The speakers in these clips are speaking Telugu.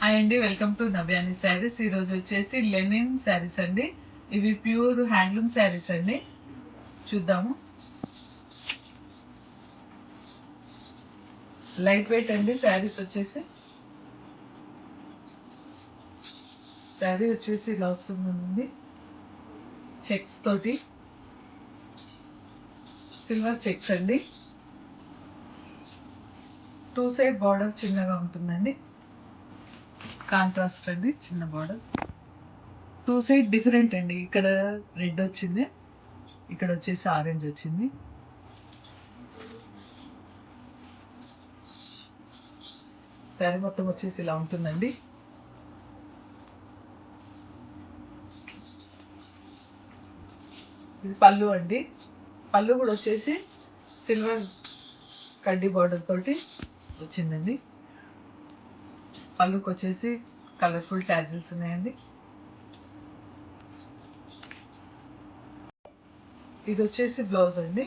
హాయ్ అండి, వెల్కమ్ టు నవ్యాని శారీస్. ఈరోజు వచ్చేసి లెనిన్ శారీస్ అండి. ఇవి ప్యూర్ హ్యాండ్లూమ్ శారీస్ అండి. చూద్దాము. లైట్ వెయిట్ అండి శారీస్ వచ్చేసి. శారీ వచ్చేసి ఇలా వస్తుందండి, చెక్స్ తోటి, సిల్వర్ చెక్స్ అండి. 2 సైడ్ బార్డర్ చిన్నగా ఉంటుందండి, కాంట్రాస్ట్ అండి, చిన్న బార్డర్. 2 సైడ్ డిఫరెంట్ అండి. ఇక్కడ రెడ్ వచ్చింది, ఇక్కడ వచ్చేసి ఆరెంజ్ వచ్చింది. శారీ మొత్తం వచ్చేసి ఇలా ఉంటుందండి. ఇది పళ్ళు అండి. పళ్ళు కూడా వచ్చేసి సిల్వర్ కడ్డీ బార్డర్ తోటి వచ్చిందండి. పళ్ళుకి వచ్చేసి కలర్ఫుల్ ట్యాజిల్స్ ఉన్నాయండి. ఇది వచ్చేసి బ్లౌజ్ అండి.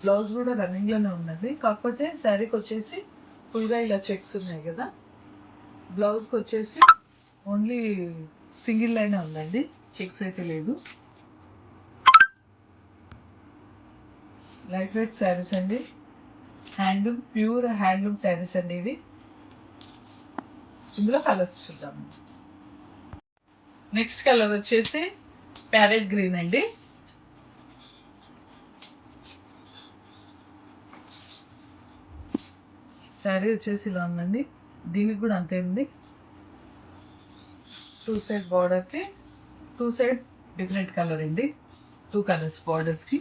బ్లౌజ్ కూడా రన్నింగ్లోనే ఉందండి, కాకపోతే శారీకి వచ్చేసి ఫుల్గా ఇలా చెక్స్ ఉన్నాయి కదా. బ్లౌజ్కి వచ్చేసి ఓన్లీ సింగిల్ లైన్ ఉందండి, చెక్స్ అయితే లేదు. లైట్ వెయిట్ శారీస్ అండి, హ్యాండ్లూమ్, ప్యూర్ హ్యాండ్లూమ్ శారీస్ అండి ఇవి. ఇందులో కలర్స్ చూద్దాం. నెక్స్ట్ కలర్ వచ్చేసి ప్యారెట్ గ్రీన్ అండి. శారీ వచ్చేసి ఇలా ఉందండి, దీనికి కూడా అంతే ఉంది. 2 సైడ్ బార్డర్కి 2 సైడ్ డిఫరెంట్ కలర్ అండి, 2 కలర్స్ బార్డర్స్కి.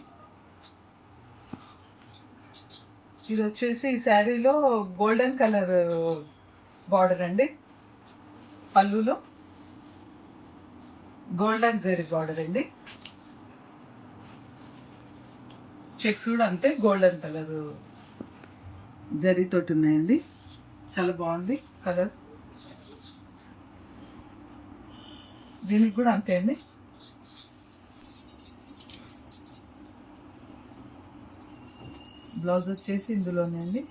ఇది వచ్చేసి ఈ శారీలో గోల్డెన్ కలర్ బార్డర్ అండి. పళ్ళులో గోల్డెన్ జరీ బార్డర్ అండి. చెక్స్ కూడా అంతే గోల్డెన్ కలర్ జరీతోటి ఉన్నాయండి. చాలా బాగుంది కలర్. దీనికి కూడా అంతే అండి. బ్లౌజ్ వచ్చేసి ఇందులోనే అండి,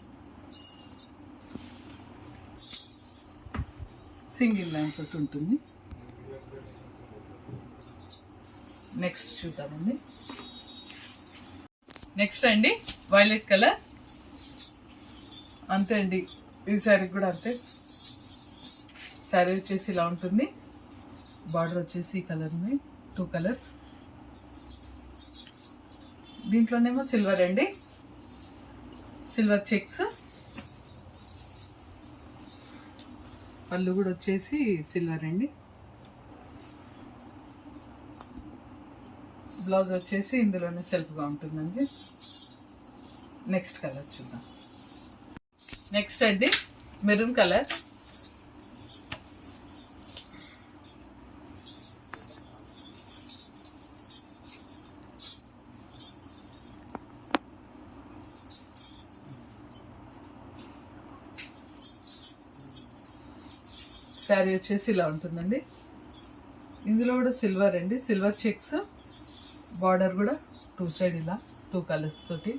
సింగిల్ లైన్ తోటి ఉంటుంది. నెక్స్ట్ చూద్దామండి. నెక్స్ట్ అండి వైలెట్ కలర్. అంతే అండి, ఈ శారీకి కూడా అంతే. శారీ వచ్చేసి ఇలా ఉంటుంది, బార్డర్ వచ్చేసి ఈ కలర్ ఉంది, 2 కలర్స్. దీంట్లోనేమో సిల్వర్ అండి, సిల్వర్ చెక్స్. పళ్ళు కూడా వచ్చేసి సిల్వర్ అండి. బ్లౌజ్ వచ్చేసి ఇందులోనే సెల్ఫ్గా ఉంటుందండి. నెక్స్ట్ కలర్ చూద్దాం. నెక్స్ట్ అండి మెరూన్ కలర్. శారీ వచ్చేసి ఇలా ఉంటుందండి. ఇందులో కూడా సిల్వర్ అండి, సిల్వర్ చెక్స్, బార్డర్ కూడా 2 సైడ్ ఇలా 2 కలర్స్ తోటి.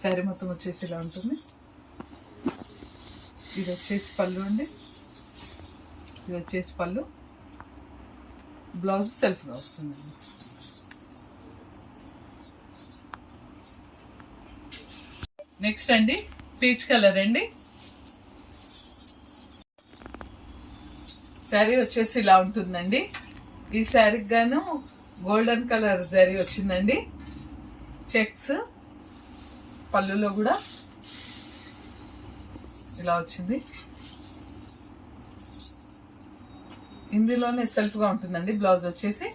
శారీ మొత్తం వచ్చేసి ఇలా ఉంటుంది. ఇది వచ్చేసి పళ్ళు అండి, ఇది వచ్చేసి పళ్ళు. బ్లౌజ్ సెల్ఫ్గా వస్తుందండి. నెక్స్ట్ అండి పీచ్ కలర్ అండి. శారీ వచ్చేసి ఇలా ఉంటుందండి. ఈ శారీకి గాను గోల్డెన్ కలర్ జరీ వచ్చిందండి, చెక్స్. పళ్ళులో కూడా ఇలా వచ్చింది. ఇందులోనే సెల్ఫ్గా ఉంటుందండి. బ్లౌజ్ వచ్చేసి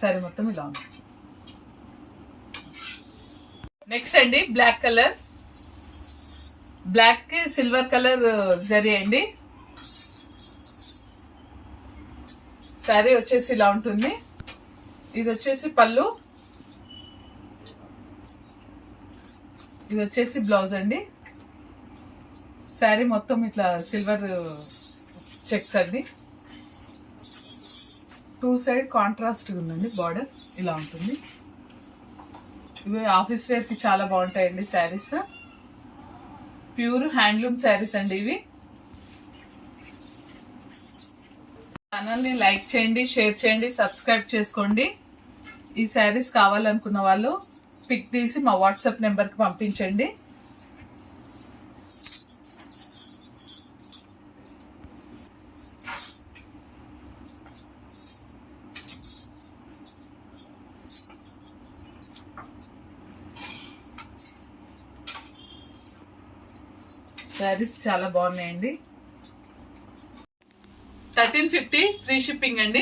శారీ మొత్తం ఇలా ఉంది. నెక్స్ట్ అండి బ్లాక్ కలర్. బ్లాక్ కి సిల్వర్ కలర్ జరీ అండి. శారీ వచ్చేసి ఇలా ఉంటుంది. ఇది వచ్చేసి పళ్ళు, ఇది వచ్చేసి బ్లౌజ్ అండి. శారీ మొత్తం ఇట్లా సిల్వర్ చెక్స్ అండి. 2 సైడ్ కాంట్రాస్ట్ ఉందండి, బార్డర్ ఇలా ఉంటుంది. ఇవి ఆఫీస్ వేర్కి చాలా బాగుంటాయండి శారీస్. ప్యూర్ హ్యాండ్లూమ్ శారీస్ అండి ఇవి. ఛానల్ని లైక్ చేయండి, షేర్ చేయండి, సబ్స్క్రైబ్ చేసుకోండి. ఈ శారీస్ కావాలనుకున్న వాళ్ళు పిక్ తీసి మా వాట్సాప్ నెంబర్కి పంపించండి. శారీస్ చాలా బాగున్నాయండి. 1350 ఫ్రీ షిప్పింగ్ అండి.